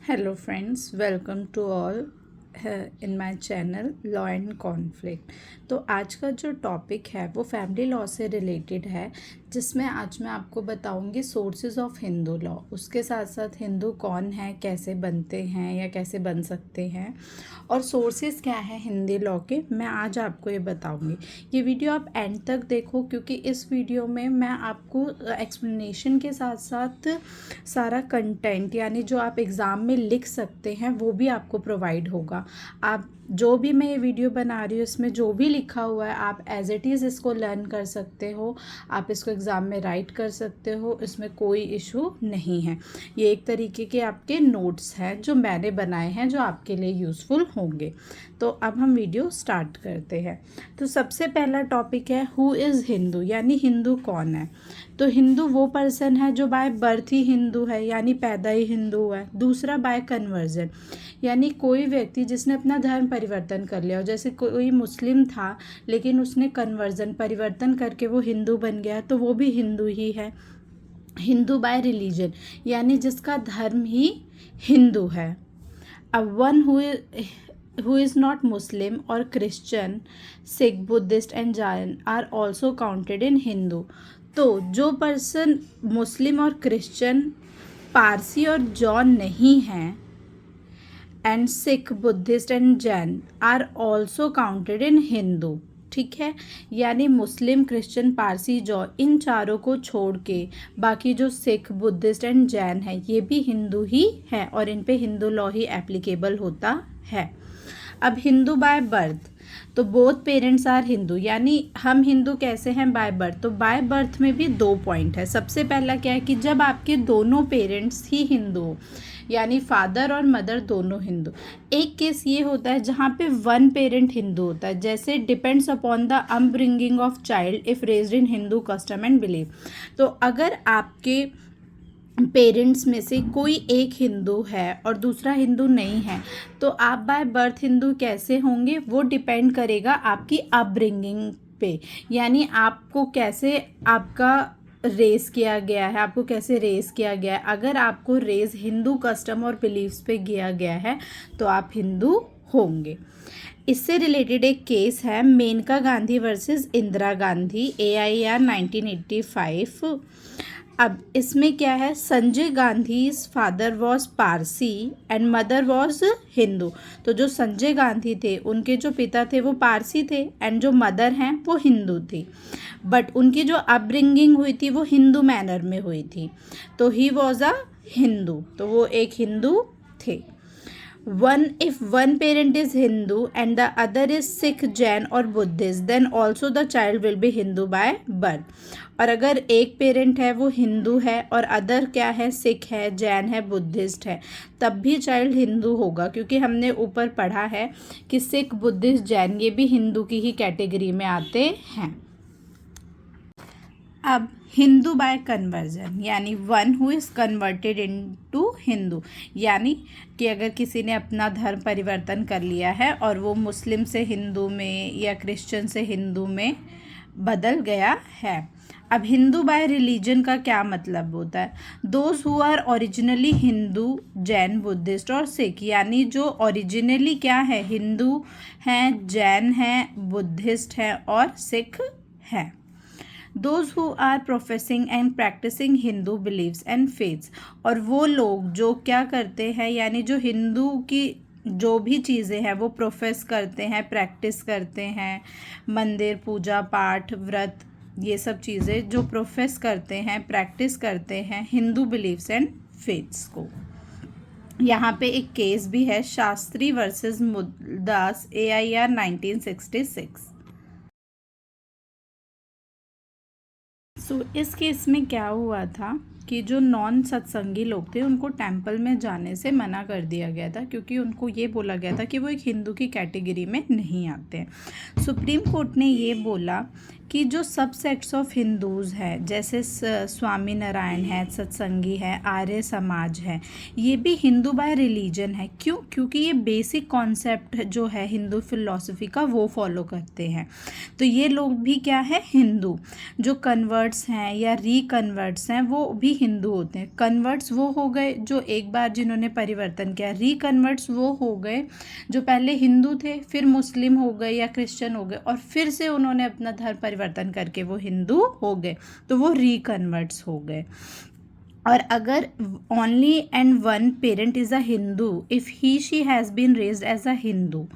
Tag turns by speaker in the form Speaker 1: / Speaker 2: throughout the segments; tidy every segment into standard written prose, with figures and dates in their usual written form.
Speaker 1: Hello friends, welcome to all in my channel law and conflict. तो आज का जो टॉपिक है वो फैमिली लॉ से रिलेटेड है, जिसमें आज मैं आपको बताऊंगी सोर्सेज ऑफ हिंदू लॉ। उसके साथ साथ हिंदू कौन है, कैसे बनते हैं या कैसे बन सकते हैं, और सोर्सेज क्या है हिंदी लॉ के, मैं आज आपको ये बताऊंगी। ये वीडियो आप एंड तक देखो, क्योंकि इस वीडियो में मैं आपको एक्सप्लेनेशन के साथ साथ सारा कंटेंट यानी जो आप एग्ज़ाम में लिख सकते हैं वो भी आपको प्रोवाइड होगा। आप जो भी मैं ये वीडियो बना रही हूँ इसमें जो भी लिखा हुआ है आप एज इट इज़ इसको लर्न कर सकते हो, आप इसको एग्ज़ाम में राइट कर सकते हो, इसमें कोई इशू नहीं है। ये एक तरीके के आपके नोट्स हैं जो मैंने बनाए हैं, जो आपके लिए यूज़फुल होंगे। तो अब हम वीडियो स्टार्ट करते हैं। तो सबसे पहला टॉपिक है हु इज़ हिंदू, यानी हिंदू कौन है। तो हिंदू वो पर्सन है जो बाय बर्थ ही हिंदू है, यानी पैदा ही हिंदू हुआ है। दूसरा बाय कन्वर्जन, यानी कोई व्यक्ति जिसने अपना धर्म परिवर्तन कर लिया हो, जैसे कोई मुस्लिम था लेकिन उसने कन्वर्जन परिवर्तन करके वो हिंदू बन गया, तो वो भी हिंदू ही है। हिंदू बाय रिलीजन, यानी जिसका धर्म ही हिंदू है। अब one who is not Muslim or Christian, Sikh, Buddhist and Jain are also counted in Hindu। तो जो पर्सन मुस्लिम और क्रिश्चियन, पारसी और जॉन नहीं हैं, and Sikh, Buddhist and Jain are also counted in Hindu. ठीक है, यानी मुस्लिम, क्रिश्चियन, पारसी, जॉन, इन चारों को छोड़ के बाकी जो सिख, बुद्धिस्ट एंड जैन है ये भी हिंदू ही है और इन पे हिंदू लॉ ही एप्लीकेबल होता है। अब हिंदू बाय बर्थ, तो बोथ पेरेंट्स आर हिंदू, यानी हम हिंदू कैसे हैं बाय बर्थ। तो बाय बर्थ में भी दो पॉइंट है। सबसे पहला क्या है कि जब आपके दोनों पेरेंट्स ही हिंदू हो, यानी फादर और मदर दोनों हिंदू। एक केस ये होता है जहाँ पे वन पेरेंट हिंदू होता है, जैसे depends upon the upbringing of child if raised in Hindu custom and belief. तो अगर आपके पेरेंट्स में से कोई एक हिंदू है और दूसरा हिंदू नहीं है, तो आप बाय बर्थ हिंदू कैसे होंगे, वो डिपेंड करेगा आपकी अपब्रिंगिंग पे, यानी आपको कैसे आपका रेस किया गया है, आपको कैसे रेस किया गया है। अगर आपको रेस हिंदू कस्टम और बिलीव्स पे किया गया है तो आप हिंदू होंगे। इससे रिलेटेड एक केस है मेनका गांधी वर्सेस इंदिरा गांधी, AIR 1985। अब इसमें क्या है, Sanjay Gandhi father was Parsi and mother was Hindu. तो जो संजय गांधी थे उनके जो पिता थे वो पारसी थे एंड जो मदर हैं वो हिंदू थी, बट उनकी जो अपब्रिंगिंग हुई थी वो हिंदू मैनर में हुई थी, तो ही वॉज अ हिंदू, तो वो एक हिंदू थे। If one parent is Hindu and the other is Sikh, Jain or Buddhist, then also the child will be Hindu by birth। और अगर एक पेरेंट है वो हिंदू है और अदर क्या है, सिख है, जैन है, बुद्धिस्ट है, तब भी चाइल्ड हिंदू होगा, क्योंकि हमने ऊपर पढ़ा है कि सिख, बुद्धिस्ट, जैन ये भी हिंदू की ही कैटेगरी में आते हैं। अब हिंदू बाय कन्वर्जन, यानी one who is converted into Hindu, यानी कि अगर किसी ने अपना धर्म परिवर्तन कर लिया है और वो मुस्लिम से हिंदू में या क्रिश्चियन से हिंदू में बदल गया है। अब हिंदू बाय रिलीजन का क्या मतलब होता है, those who are originally Hindu, Jain, Buddhist और सिख, यानी जो ओरिजिनली क्या है, हिंदू हैं, जैन हैं, बुद्धिस्ट हैं और सिख हैं। Those who are professing and practicing Hindu beliefs and faiths, और वो लोग जो क्या करते हैं, यानी जो हिंदू की जो भी चीज़ें हैं वो प्रोफेस करते हैं, प्रैक्टिस करते हैं, मंदिर, पूजा पाठ, व्रत, ये सब चीज़ें जो प्रोफेस करते हैं, प्रैक्टिस करते हैं हिंदू बिलीव्स एंड फेथ्स को। यहाँ पे एक केस भी है, शास्त्री वर्सेस मुदास, AIR 1966। इस केस में क्या हुआ था कि जो नॉन सत्संगी लोग थे उनको टेंपल में जाने से मना कर दिया गया था, क्योंकि उनको ये बोला गया था कि वो एक हिंदू की कैटेगरी में नहीं आते हैं। सुप्रीम कोर्ट ने ये बोला कि जो सब सेक्ट्स ऑफ हिंदूज़ हैं, जैसे स्वामी नारायण है, सत्संगी है, आर्य समाज है, ये भी हिंदू बाय रिलीजन है। क्यों? क्योंकि ये बेसिक कॉन्सेप्ट जो है हिंदू फिलॉसफी का वो फॉलो करते हैं। तो ये लोग भी क्या है? हिंदू। जो कन्वर्ट्स हैं या रिकन्वर्ट्स हैं वो भी हिंदू होते हैं। कन्वर्ट्स वो हो गए जो एक बार जिन्होंने परिवर्तन किया, रिकन्वर्ट्स वो हो गए जो पहले हिंदू थे, फिर मुस्लिम हो गए या क्रिश्चियन हो गए और फिर से उन्होंने अपना धर्म परिवर्तन करके वो हिंदू हो गए, तो वो रिकन्वर्ट्स हो गए। और अगर only and one parent is a Hindu, if he she has been raised as a Hindu,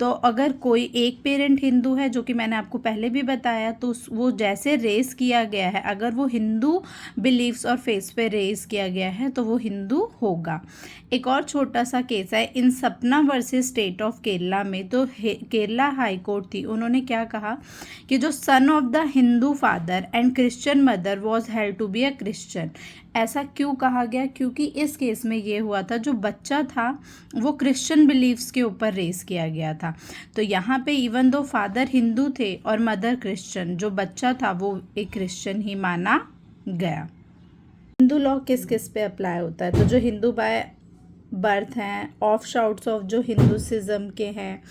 Speaker 1: तो अगर कोई एक पेरेंट हिंदू है, जो कि मैंने आपको पहले भी बताया, तो वो जैसे रेस किया गया है, अगर वो हिंदू बिलीव्स और फेस पे रेस किया गया है तो वो हिंदू होगा। एक और छोटा सा केस है इन सपना वर्सेस स्टेट ऑफ केरला में। तो केरला हाई कोर्ट थी, उन्होंने क्या कहा कि जो son of the Hindu father and Christian mother was held to be a Christian. ऐसा क्यों कहा गया? क्योंकि इस केस में ये हुआ था, जो बच्चा था वो क्रिश्चियन बिलीव्स के ऊपर रेस किया गया था। तो यहाँ पे इवन दो फादर हिंदू थे और मदर क्रिश्चियन, जो बच्चा था वो एक क्रिश्चियन ही माना गया। हिंदू लॉ किस किस पे अप्लाई होता है? तो जो हिंदू बाय बर्थ हैं, ऑफ शाउट्स ऑफ जो हिंदूसिज्म के हैं,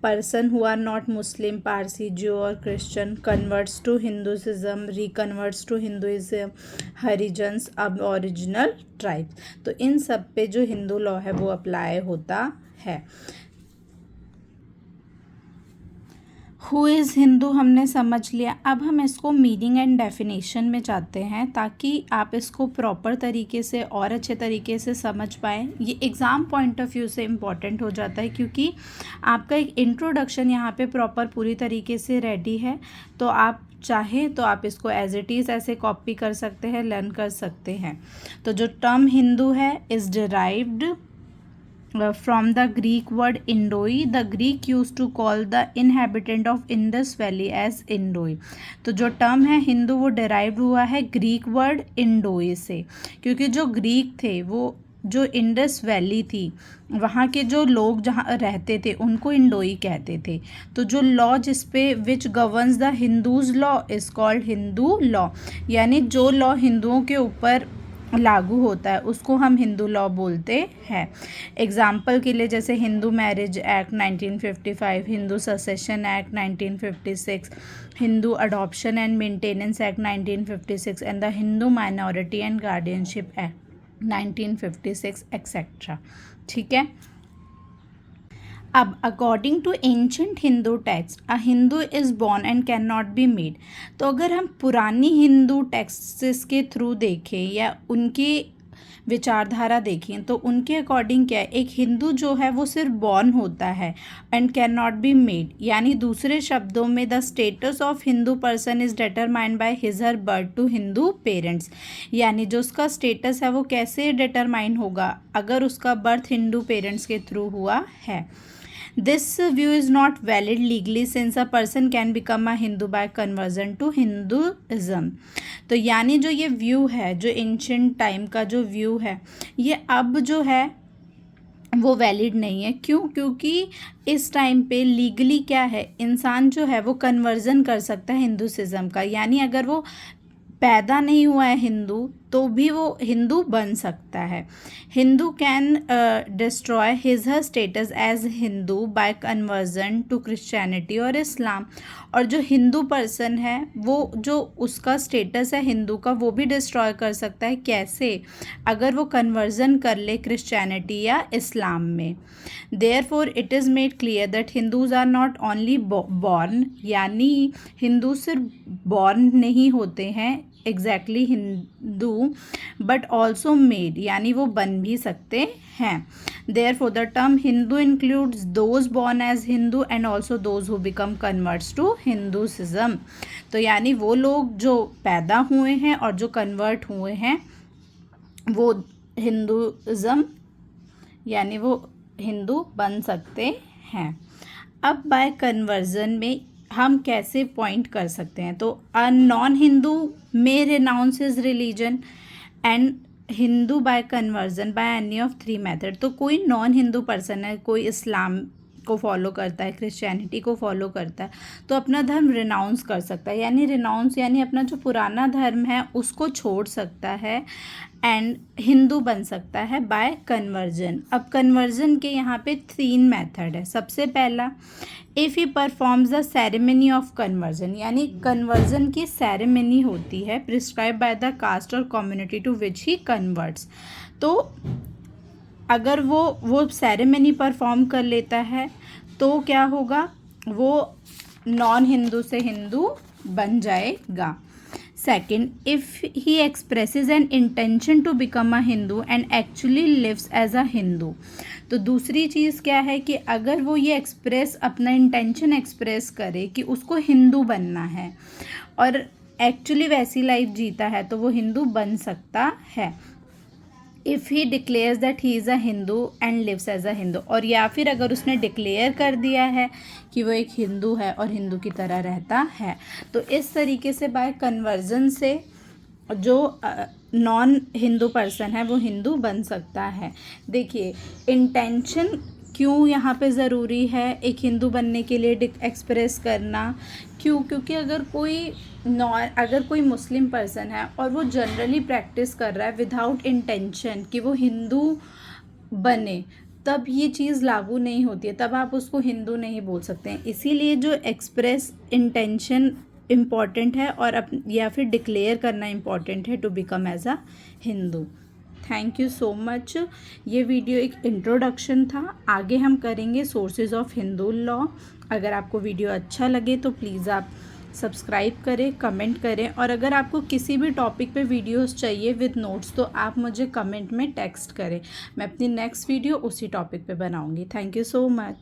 Speaker 1: person who are not Muslim, Parsi, Jew और Christian, converts to Hinduism, reconverts to Hinduism, Harijans, अब ओरिजिनल ट्राइब्स। तो इन सब पे जो हिंदू लॉ है वो अप्लाई होता है। हु इज़ हिंदू हमने समझ लिया। अब हम इसको मीनिंग एंड डेफिनेशन में जाते हैं ताकि आप इसको प्रॉपर तरीके से और अच्छे तरीके से समझ पाएँ। ये एग्ज़ाम पॉइंट ऑफ व्यू से इम्पॉर्टेंट हो जाता है क्योंकि आपका एक इंट्रोडक्शन यहाँ पे प्रॉपर पूरी तरीके से रेडी है। तो आप चाहें तो आप इसको एज इट इज़ ऐसे कॉपी कर सकते हैं, लर्न कर सकते हैं। तो जो टर्म हिंदू है is derived from the Greek word Indoi. The Greek used to call the inhabitant of Indus Valley as Indoi. तो जो टर्म है हिंदू वो डिराइव हुआ है ग्रीक वर्ड इंडोई से, क्योंकि जो ग्रीक थे वो जो इंडस वैली थी वहाँ के जो लोग जहाँ रहते थे उनको इंडोई कहते थे। तो जो लॉ जिस पे which governs the Hindus law is called Hindu law, यानी जो लॉ हिंदुओं के ऊपर लागू होता है उसको हम हिंदू लॉ बोलते हैं। एग्जाम्पल के लिए जैसे Hindu marriage act 1955, Hindu succession act 1956, Hindu adoption and maintenance act 1956 and the Hindu minority and guardianship act 1956 et cetera. ठीक है। अब according to ancient Hindu text a Hindu is born and can not be made. तो अगर हम पुरानी हिंदू टेक्स्ट्स के थ्रू देखें या उनकी विचारधारा देखें तो उनके अकॉर्डिंग क्या है, एक हिंदू जो है वो सिर्फ बॉर्न होता है and can not be made, यानी दूसरे शब्दों में the status of Hindu person is determined by his her birth to Hindu parents. यानी जो उसका स्टेटस है वो कैसे डिटरमाइन होगा? अगर उसका बर्थ हिंदू पेरेंट्स के थ्रू हुआ है। This view is not valid legally since a person can become a Hindu by conversion to Hinduism. तो यानी जो ये व्यू है, जो एंशिएंट टाइम का जो व्यू है, ये अब जो है वो वैलिड नहीं है। क्यों? क्योंकि इस टाइम पे लीगली क्या है, इंसान जो है वो कन्वर्जन कर सकता है हिंदूसिज्म का, यानी अगर वो पैदा नहीं हुआ है हिंदू तो भी वो हिंदू बन सकता है। Hindu can destroy his her status as Hindu by conversion to Christianity और इस्लाम। और जो हिंदू पर्सन है वो जो उसका स्टेटस है हिंदू का वो भी डिस्ट्रॉय कर सकता है। कैसे? अगर वो कन्वर्जन कर ले क्रिश्चियनिटी या इस्लाम में। Therefore it is made clear that Hindus are not only born, यानी हिंदू सिर्फ बॉर्न नहीं होते हैं exactly Hindu, but also made, यानी वो बन भी सकते हैं। Therefore the term Hindu includes those born as Hindu and also those who become converts to Hinduism. तो यानी वो लोग जो पैदा हुए हैं और जो कन्वर्ट हुए हैं वो हिंदूज़म, यानी वो हिंदू बन सकते हैं। अब बाय कन्वर्जन में हम कैसे पॉइंट कर सकते हैं? तो a non Hindu may renounce his religion and Hindu by conversion by any of three method. तो कोई नॉन हिंदू पर्सन है, कोई इस्लाम को फॉलो करता है, क्रिश्चियनिटी को फॉलो करता है, तो अपना धर्म रिनाउंस कर सकता है। यानी रिनाउंस यानी अपना जो पुराना धर्म है उसको छोड़ सकता है एंड हिंदू बन सकता है बाय कन्वर्जन। अब कन्वर्जन के यहाँ पे 3 मेथड है। सबसे पहला, if he performs the ceremony of conversion, यानी कन्वर्जन की सेरेमनी होती है प्रिस्क्राइब बाय द कास्ट और community to which he converts. तो अगर वो सेरेमनी परफॉर्म कर लेता है तो क्या होगा, वो नॉन हिंदू से हिंदू बन जाएगा। Second, if he expresses an intention to become a Hindu and actually lives as a Hindu. तो दूसरी चीज़ क्या है कि अगर वो ये अपना इंटेंशन एक्सप्रेस करे कि उसको हिंदू बनना है और एक्चुअली वैसी लाइफ जीता है तो वो हिंदू बन सकता है। If he declares that he is a Hindu and lives as a Hindu, और या फिर अगर उसने डिक्लेयर कर दिया है कि वो एक हिंदू है और हिंदू की तरह रहता है, तो इस तरीके से बाय कन्वर्जन से जो नॉन हिंदू पर्सन है वो हिंदू बन सकता है। देखिए, इंटेंशन क्यों यहाँ पे ज़रूरी है एक हिंदू बनने के लिए एक्सप्रेस करना, क्योंकि अगर कोई मुस्लिम पर्सन है और वो जनरली प्रैक्टिस कर रहा है विदाउट इंटेंशन कि वो हिंदू बने, तब ये चीज़ लागू नहीं होती है, तब आप उसको हिंदू नहीं बोल सकते हैं। इसीलिए जो एक्सप्रेस इंटेंशन इम्पॉर्टेंट है और या फिर डिक्लेयर करना इम्पॉर्टेंट है to become as a Hindu. Thank you so much. ये वीडियो एक इंट्रोडक्शन था, आगे हम करेंगे सोर्सेज ऑफ हिंदू लॉ। अगर आपको वीडियो अच्छा लगे तो प्लीज़ आप सब्सक्राइब करें, कमेंट करें, और अगर आपको किसी भी टॉपिक पे वीडियोस चाहिए विद नोट्स तो आप मुझे कमेंट में टेक्स्ट करें। मैं अपनी नेक्स्ट वीडियो उसी टॉपिक पे बनाऊंगी। Thank you so much.